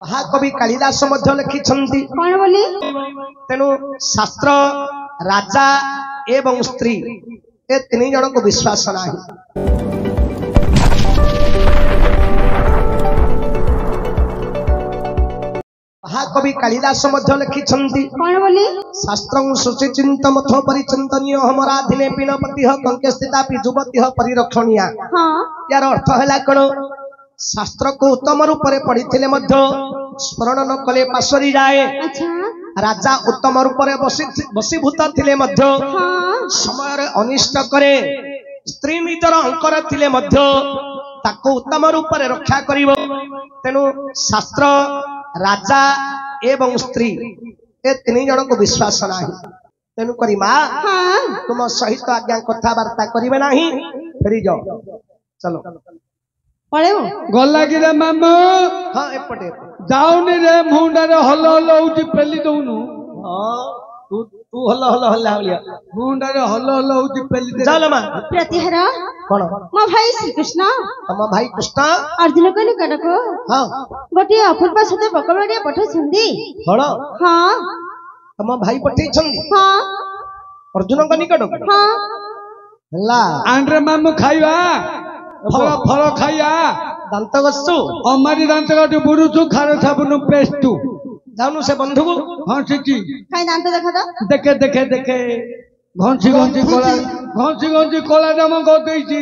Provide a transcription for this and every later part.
महाकवि कालिदास लिखिछन्ति कौन बोली तेणु शास्त्र राजा एवं स्त्री ए तीन जन को विश्वास नहीं। महाकवि कालिदास लिखिछन्ति कौन बोली शास्त्रं सुचिचिंत मथो परिचिंतनीय हमरा दिने पिणपति कंके स्थिता युवती परिरक्षणीया। हाँ यार अर्थ है कौन शास्त्र को उत्तम रूप से पढ़ी स्मरण न कले पासरी जाए। अच्छा राजा उत्तम रूप से बसीभूत थिले मध्य हाँ समय अनिष्ट करे स्त्री निजर अंकर थिले मध्य ताको उत्तम रूप से रक्षा करिवो। तेणु शास्त्र राजा एवं स्त्री ए तीन जन को विश्वास नहीं। तेणु करी माँ हाँ तुम सहित आज्ञा कथबार्ता करिवे नहीं फेरी जाओ चलो पळेबो गला कि रे मामू हाँ एपटे जाऊनी रे मुंडा रे हल हल उठी पेली दउनु। हाँ तू तू हल्ला हल्ला हल्ला हल्ला मुंडा रे हल हल उठी पेली दे चल माँ प्रतिहार कौन मो भाई श्री कृष्ण तम भाई कृष्ण अर्जुन को निकट को हाँ गोटे अपूर्व सते बकबड़िया पठाइछन्ती। हल हाँ तम भाई पठेइछन्ती हाँ अर्जुन को निकट हाँ हल्ला आंड्रे मामू खाइबा फल फल खाइया दांत गसु अमारी दांत काटू बुरुचु खार साबुन पेस्टू जानु से बंधु को हाँ ठीक काई दांत देखा तो देखे देखे देखे घंसी घंसी कोला दाम गदेइछि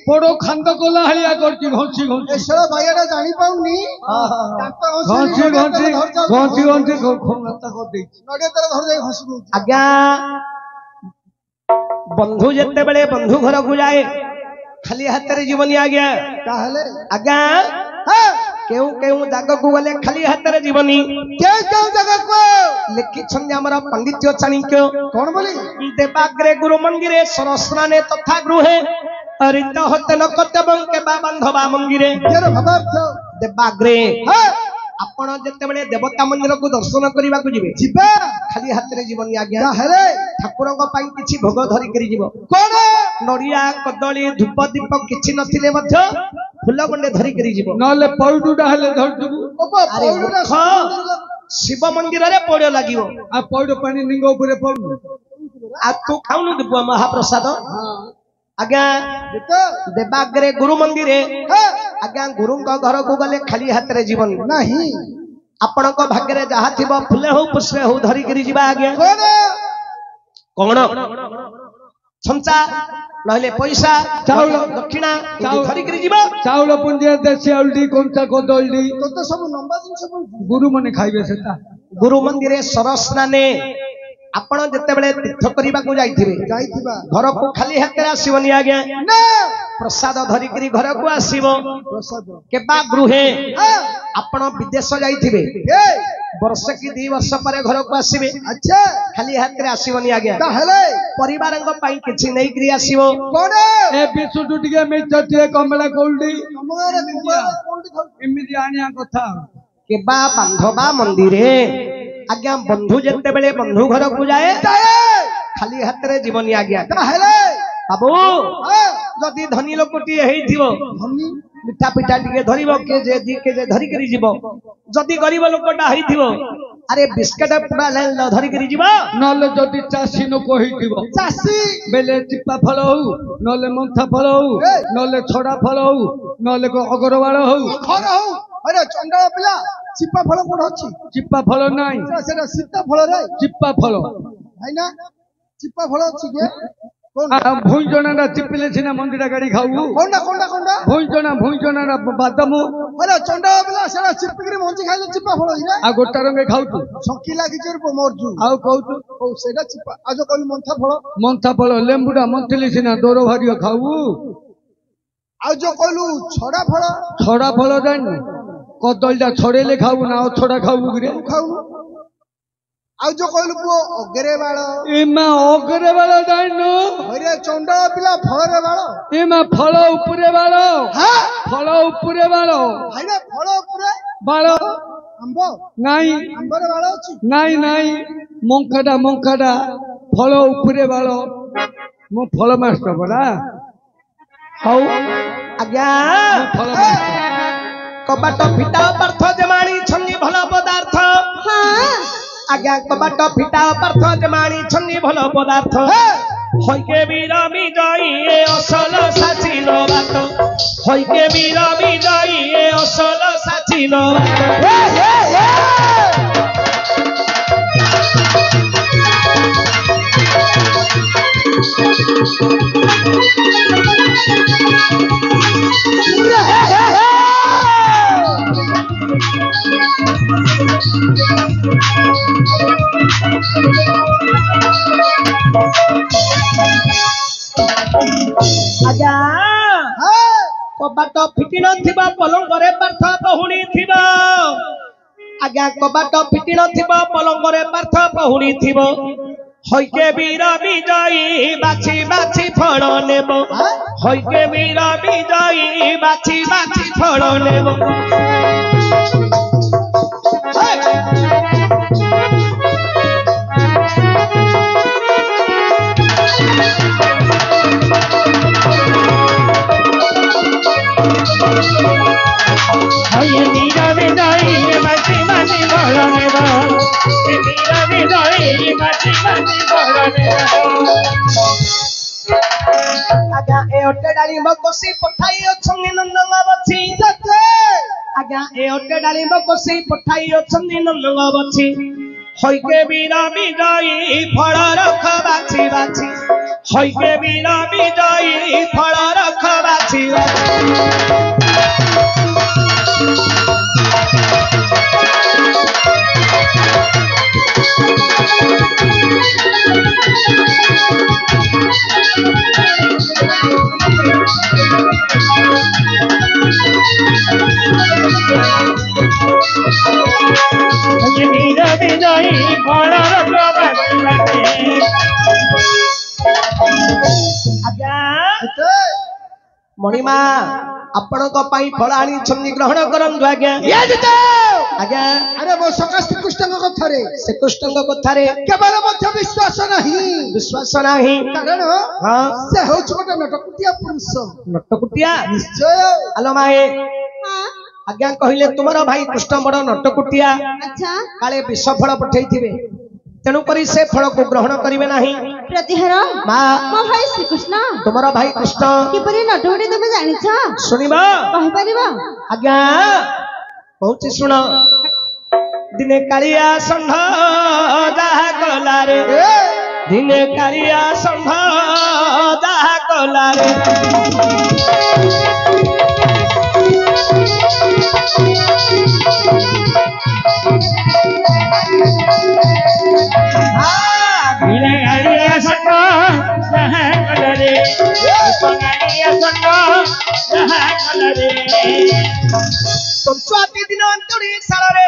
पोड़ो खांद कोला हलिया करछि घंसी घंसी एसो भाईरा जानि पाउनी घंसी घंसी घंसी घंसी खोलता गदेइछि नडे तर धर जाई घंसी आज्ञा बंधु जत्ते बेले बंधु घर को जाए खाली हाथ रे जीवनी आ गया ताहले आज्ञा केउ केउ जाग को गले खाली हाथ रे जीवनी केउ केउ जगह को लिखि छन्ने हमरा पंडित्य चाणक्य कोन बोली देवाग्रे गुरु मंदिरे सरस्नाने तथा गृहे अरित होते न कतबं के बांधवा मंदिरे देवाग्रे आपण जत्ते बेले देवता मंदिर को दर्शन करबा को जिवे जिबा खाली हाथ रे जीवनी आज्ञा हेले ठाकुर को पाई किछि भोग धरि करी जीव कोन नडिया कदली धूप दीप किछि नथिले मध्य फूल गंडे धरि करी जीव नले पौडुडा हेले धरजु अरे शिव मंदिर रे पौड़ लागिवो आ पौड पानी निंग ऊपर पौड आ तू खाउनु दिबो महाप्रसाद आज्ञा देवाग्रे गुरु मंदिरे आज्ञा गुरु घर को गले खाली हाथ रे जीवन नहीं आपण को भाग्य रे जहा थिबो फुले हो पुष्पे हो धरि करी जीवा आज्ञा कोन संचा नहले पैसा चाउल दक्षिणा धरि करी जीवा चाउल पुंजिया देसी आउलडी कोनसा कोदलडी तो सब लंबा दिन सब गुरु मने खाइबे सेता गुरु मंदिरे सरस्नाने आपण जत्ते बेले तीर्थ करबा को जाइथिबे घर को खाली हाथ रे आसीबनी आज्ञा ना प्रसाद धरि करी घर को आसीबो प्रसाद केबा गृहे आपण विदेश जाइथिबे वर्ष की 2 वर्ष पर घर को आसीबे अच्छा खाली हाथ रे आसीबनी आज्ञा ताहले परिवारंग पई किछि नै करी आसीबो कोन ए बिसुटु टिके मिचटिए कमला कोल्डी कमला कोल्डी इमिदि आनिया कथा केबा बांधवा मंदिरे आज्ञा बंधु जत्ते बेले बंधु घर को जाए खाली हाथ रे जीवनी आज्ञा बाबू जदि धनी लोकटी हेइथिबो मिठा पिठा टिके धरिबो के जे धरि करी जीवो जदि गरीब लोकटा हेइथिबो अरे बिस्किट पूरा ले धरि करी जीवो नले जदि चासी न कहिथिबो चासी बेले चिप्पा फल हो नले मंथा फल हो नले छड़ा फल हो नले को अगरवाळ हो घर हो अरे चंडा पिला चिप्पा फल कोड अछि चिप्पा फल नाही सेटा सीता फल रे चिप्पा फल भाई ना चिप्पा फल अछि के कोन भुइजोना चिप्पिले सिना मंदिरा गाड़ी खाऊ कोंडा कोंडा कोंडा भुइजोना बादाम अरे चंडा पिला सेटा चिप्पिकरी मंजी खाइले चिप्पा फल हिरा आ गोटा रंगे खाऊ छकी लागि चर मोरजु आउ कहू ओ सेटा चिप्पा आज कोन मंथा फल लेंबुडा मंथली सिना दोरो भारियो खाऊ आ जो कहलु छड़ा फल जानि कदलटा छड़ेले खाऊ ना छड़ा खाऊ रे खाऊ आ जो कहलु को अगरे बाळ इमा अगरे बाळ जानो अरे चंडा पिला फल रे बाळ इमा फल ऊपरे बाळ हां फल ऊपरे बाळ भाईना फल ऊपरे बाळ आंबो नाही आंबर बाळ अछि नाही मंकाडा फल ऊपरे बाळ मो फल मास्टर बड़ा हाउ आज्ञा कबाट फिटा पार्थ जमाणी छंगी आज्ञा कबाट फिटा पार्थ जमाणी छन्नी भल पदार्थ हईके वीर विजयी ए असल साची नो बात हईके वीर विजयी ए असल साची नो आज्ञा कबाट फिटी नथिबा पलंगरे पार्थ पहुणी थिबा आज्ञा कबाट फिटी नथिबा पलंगरे पार्थ पहुणी थिबो हईके वीर विजयी बाछी बाछी फल नेब हईके वीर विजयी बाछी बाछी फल नेब आज्ञा ए ओटे डाली मकोसी पठाई अछंगी नंदंग बछि आज्ञा ए ओटे डाली मकोसी पठाई अछंगी नंदंग बछि हईके वीर विजयी फल रख बाछि बाछि हईके वीर विजयी फल रख बाछि मणिमा आपण फल आनी छन्नी ग्रहण करंतु आज्ञा आज्ञा अरे मो सका श्रीकृष्ण कथारे केवल मध्य विश्वास नाही कारण हाँ से होछ गोटे नटकुटिया पुरुष नटकुटिया निश्चय आलो माए हाँ आज्ञा कहले तुमर भाई कृष्ण बड़ नटकुटिया अच्छा काले विष फल पठेइथिबे तेणु करी से फल को ग्रहण करिवे नाही प्रतिहार मां मो भाई श्रीकृष्ण तुमर भाई कृष्ण किपरि नटुडी तुमे जानिछ सुनिबा कहि परिबा आज्ञा बहुत सुन दिने कालिया संघ जाहा कला रे दिने कालिया संघ जाहा कला रे दिने कालिया संघ जाहा कला रे कालिया संघ जाहा कला रे पंचुआती दिन अंतुड़ी साल रे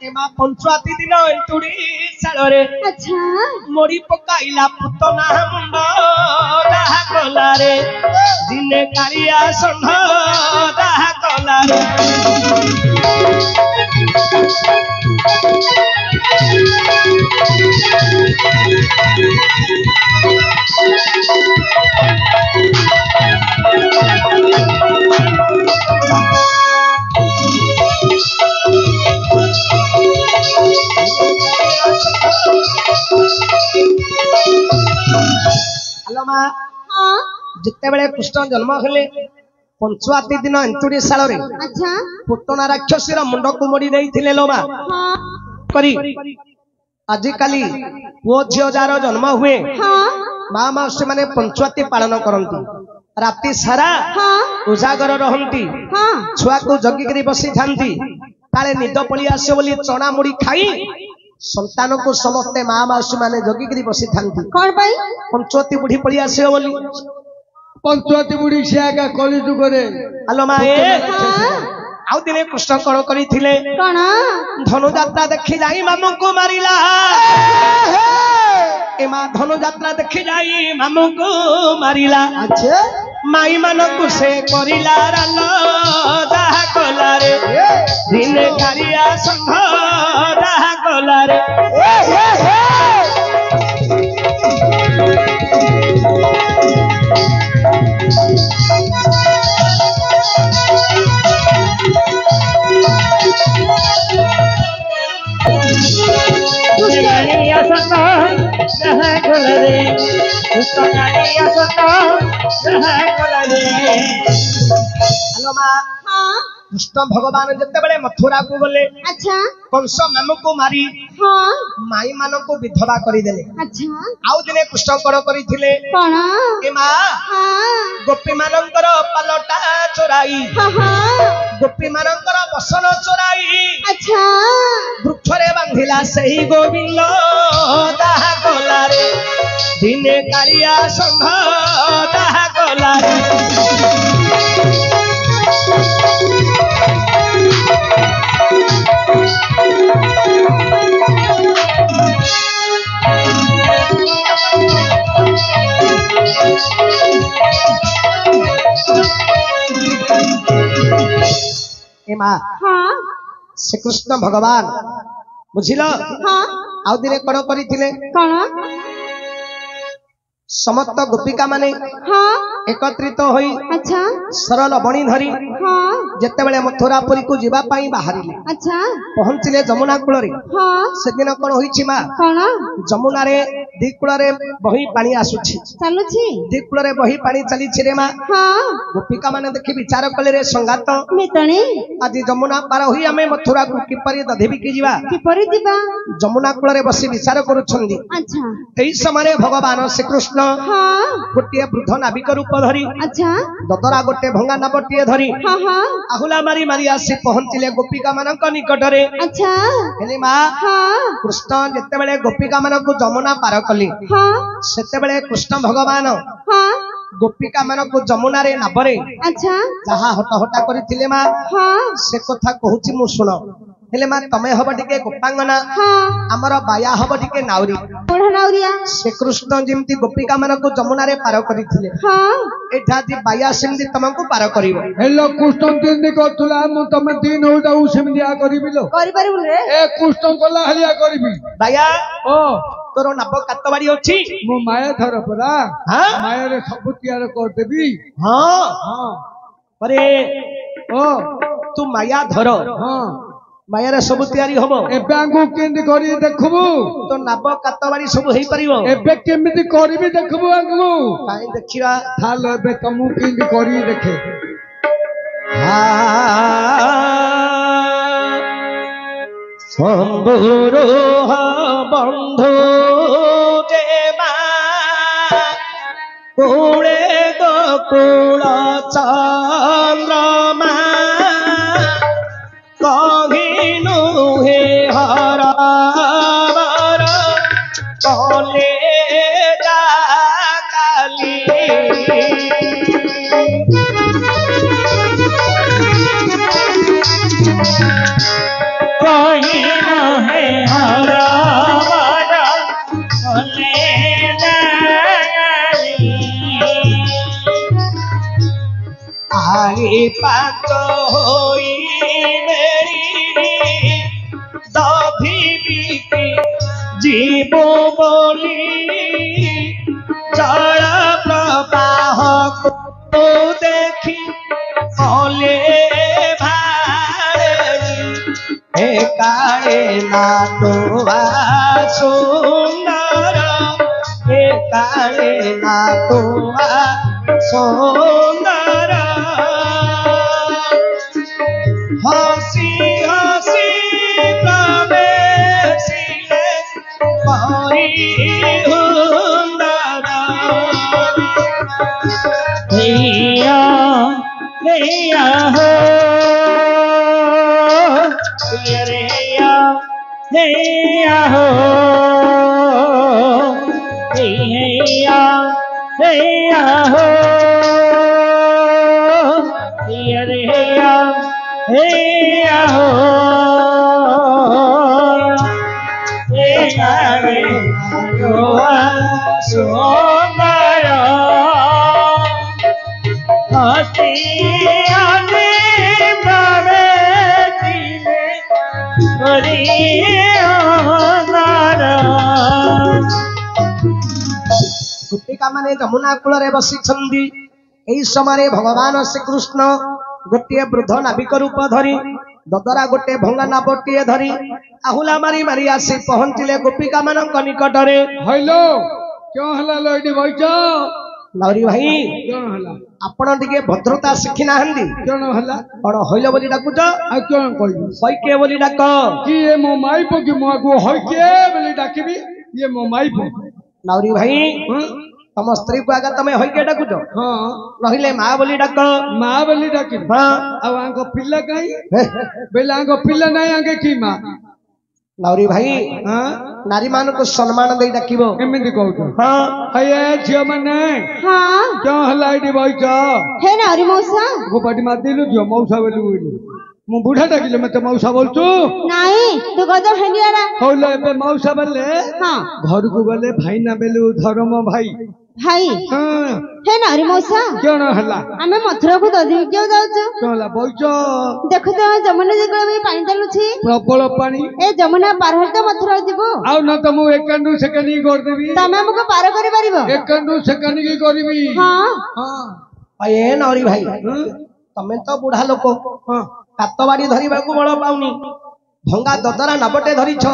एमा पंचुआती दिन अंतुड़ी साल रे अच्छा मोड़ी पकाइला पुतना मुंड दाहा कला रे दिने कालिया संघ दाहा कला रे हेलो मां हाँ जिते बेले कृष्ण जन्म हेले पंचुआती दिन अंतुड़ी साल रे अच्छा पुतना राक्षसी मुंड को मोड़ी देइथिले लो मां हाँ करी आजिकाली पुओ झियो जार जन्म हुए हाँ माँ माउसी माने पंचुआती पालन करती राति सारा हाँ उजागर रहती हाँ छुआ को जगिकी बसी थांती काले निद पड़ी आसे बोली चना मुड़ी खाई संतान को समस्ते माँ माउसी माने जगिकी बसी थांती कौन पाई पंचुआती बुढ़ी पड़ी आसे बोली पंचुआती बुढ़ी सियाका कली जुगरे आलो माँ हाँ आउ दिने कृष्ण कण करिथिले कौन धनु यात्रा देखी जाई मामू को मारिला ए माँ धनु यात्रा देखी जाई मामू को मारिला अच्छा माई मानकु से करिला रान दाहा कला रे दिने कालिया संघ दाहा कला रे ଯାହା କଲାରେ କୃଷ୍ଣ କାଳିଆ ସତ ଯାହା କଲାରେ। ଆଲୋ ମା हाँ କୃଷ୍ଣ ଭଗବାନ ଯେତେବେଳେ ମଥୁରାକୁ ଗଲେ अच्छा କଂସ ମାମୁକୁ ମାରି हाँ ମାଇ ମାନଙ୍କୁ ବିଧବା କରିଦେଲେ। अच्छा ଆଉ ଦିନେ କୃଷ୍ଣ କଣ କରିଥିଲେ कौन ଏ ମା हाँ ଗୋପୀ ମାନଙ୍କର ପାଲଟା ଚୋରାଇ हाँ हाँ ଗୋପୀ ମାନଙ୍କର ବସନ ଚୋରାଇ अच्छा ବୃକ୍ଷରେ ବାନ୍ଧିଲା ସେହି ଗୋବିନ୍ଦ ତାହା କଲାରେ ଦିନେ କାଳିଆ ଷଣ୍ଢ ତାହା କଲାରେ। ଏ ମା हाँ ଶ୍ରୀକୃଷ୍ଣ ଭଗବାନ ବୁଝିଲ हाँ ଆଉ ଦିନେ କଣ କରିଥିଲେ कौन ସମସ୍ତ ଗୋପିକା ମାନେ हाँ ଏକତ୍ରିତ ହୋଇ अच्छा ସରଳ ବଣି ଧରି हाँ ଯେତେବେଳେ ମଥୁରାପୁରୀକୁ ଯିବା ପାଇଁ ବାହାରିଲେ अच्छा ପହଞ୍ଚିଲେ ଯମୁନା କୂଳରେ। हाँ ସେଦିନ କଣ ହୋଇଛି ମା कौन ଯମୁନାରେ ଦି କୂଳରେ ବହି ପାଣି ଆସୁଛି चलुची ଦି କୂଳରେ ବହି ପାଣି ଚାଲିଛି ରେ ମା। हाँ ଗୋପିକା ମାନେ ଦେଖି ବିଚାର କଲେ ରେ ସଙ୍ଗାତ मितणी ଆଜି ଯମୁନା ପାର ହୋଇ ଆମେ ମଥୁରାକୁ କିପରି ଦଧି ବିକି ଯିବା। किपरि दिबा ଯମୁନା କୂଳରେ ବସି ବିଚାର କରୁଛନ୍ତି। अच्छा ଏହି ସମୟରେ ଭଗବାନ ଶ୍ରୀକୃଷ୍ଣ हाँ ଗୋଟିଏ ବୃଦ୍ଧ ନାବିକ ରୂପ ଧରି अच्छा ଦଦରା ଗୋଟେ ଭଙ୍ଗା ନାବଟିଏ ଧରି हाँ हाँ ଆହୁଲା ମାରି ମାରି ଆସି ପହଞ୍ଚିଲେ ଗୋପିକା ମାନଙ୍କ ନିକଟରେ। अच्छा ହେଲେ ମା हाँ କୃଷ୍ଣ ଯେତେବେଳେ ଗୋପିକା ମାନଙ୍କୁ ଯମୁନା ପାର କଲେ हाँ ସେତେବେଳେ କୃଷ୍ଣ ଭଗବାନ हाँ ଗୋପିକା ମାନଙ୍କୁ ଯମୁନାରେ ନାବରେ अच्छा ଯାହା ହଟହଟା କରିଥିଲେ ମା हाँ ସେ କଥା କହୁଛି ମୁଁ ଶୁଣ। ହେଲେ ମା ତମେ ହବ ଟିକେ ଗୋପାଙ୍ଗନା हाँ ଆମର ବାୟା ହବ ଟିକେ ନାଉରୀ। बुढ़ा नाउरिया ଶ୍ରୀକୃଷ୍ଣ ଯେମିତି ଗୋପିକା ମାନଙ୍କୁ ଯମୁନାରେ ପାର କରିଥିଲେ हाँ ଏଠା ଆଜି ବାୟା ସେମିତି ତମକୁ ପାର କରିବ। ହେଲୋ କୃଷ୍ଣ ତିନି କରୁଥିଲା ମୁଁ ତମେ ତିନି ହଉଟାକୁ ସେମିତିଆ କରିବି ଲୋ करि परिबु रे ଏ କୃଷ୍ଣ କଲା ହଳିଆ କରିବି। ବାୟା ଓ ତୋର ନାବ କାତବାଡି ଅଛି ମୁଁ ମାୟା ଧର ପରା ହଁ ମାୟାରେ ସବୁ ତିଆର କରିଦେବି। ହଁ ହଁ ଆରେ ଓ ତୁ ମାୟା ଧର ହଁ ମାୟାରେ ସବୁ ତିଆରି ହବ। ଏବେ ଆଙ୍କୁ କେମିତି କରିବି ଦେଖିବୁ ତୋ ନାବ କାତବାଡି ସବୁ ହେଇପାରିବ। ଏବେ କେମିତି କରିବି ଦେଖିବୁ ଆଙ୍କୁ କାହିଁ ଦେଖିବା ତାହେଲେ ଏବେ ତମକୁ କେମିତି କରିବି ଦେଖେ। ଶମ୍ଭୁରୁ ବନ୍ଧୁ ଦେବା କୁଳେ ଗୋକୁଳ ଚନ୍ଦ୍ରମା କହିନୁ ହେ ହର କଲେ ଯା କାଲି କହିନୁ ହେ ହର କଲେ ଯା କାଲି ଆଳି ପାଞ୍ଚ ହୋଇ ମେରି ଦଧି ବିକି ଯିବ ବୋଲି ଜଳ ପ୍ରବାହକୁ ଦେଖି କଲେ ଭାଳି ଏ କାଳେ ନାଟୁଆ ସୁନ୍ଦର ଏ କାଳେ ନାଟୁଆ ସୁନ୍ଦର ହସି ହସି ପ୍ରବେଶିଲେ ପରି ହୁନ୍ଦର ହେଇଆ ହେଇଆ ହୋ ରେ ହେଇଆ ହୋ ହେଇଆ ହେଇଆ ହୋ रे या हे या हो हे रे रोआ सोमर हसी आने बाबे जीने हरि नारा गोपिका माने जमुना कूल बसी ଏହି ସମୟରେ ଭଗବାନ ଶ୍ରୀକୃଷ୍ଣ ଗୋଟିଏ ବୃଦ୍ଧ ନାବିକ ରୂପ ଧରି ददरा गोटे भंगा नापटिए धरी आहुला मारी मारी आसी पहुंचिले गोपिका मानक निकटरे हलो क्यों हला लो एडी बइच लाउरी भाई क्यों हला आपण टिके भद्रता शिखी नाहंदी क्यों हला कौन हइल बोली डाकुच आ क्यों कहबी हइके बोली डाक कि ये मो माई पकी मो को हइके बोली डाकिबी ये मो माई प लाउरी भाई हां तम स्त्री को आगा तमे हइके डाकुच हां नहिले मां बोली डाक मां बोली डाकिबी हां अब आंको पिल्ला काई बेला आंको पिल्ला नहीं आंके की मां लाउरी भाई हां नारी मान को सम्मान दे डाकिबो एमिति कहू हां हये झियो माने हाँ क्यों हला एडी बइच हे नाउरी मौसा गोपाटी मार दिलु झियो मौसा बोली बोली मु बुढ़ा डाकिले मते मौसा बोलचू नहीं तू गदर हेंडियारा होले एबे मौसा बोले हाँ घर को गले भाई ना बेलु धर्म भाई भाई हां हे नाउरी मौसा क्यों न हला आमे मथुरा को ददी क्यों जाउଛୁ क्यों हला बइच देखो तो जमुना दिगळ में पानी चालुछि प्रबल पानी ए जमुना पार होते मथुरा जीवो आउ न त मु एकांडू सेकानी कर देबी तमे हमको पार करि परिबो एकांडू सेकानी की करबी हां हां ए नौरी भाई तमे तो बुढ़ा लोक हां कातबाड़ी धरिबाकू बळ पाउनी भंगा ददरा नापटे धरिछ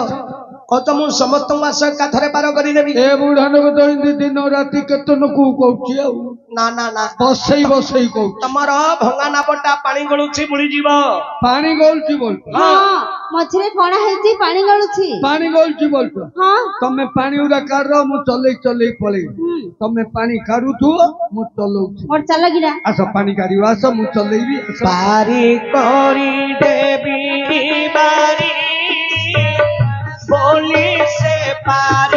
कत मु समस्त मास काथरे पार करि देबी ए बुढ़ा लोग तो इन दिन राति केतन को कहउछि आउ ना ना ना बसई बसई कहउ तमर भंगा नापटा पानी गळुछि बुडी जीव पानी गलछि बोल हां मछरे कोणा हेछि पानी गळुछि पानी गलछि बोल हां तमे पानी उरा काढ मु चले चले पळे तमे पानी काढु छु मु चलौछि और चला गिरा आस पानी काढियो आस मु चलेबी पारी करी देबी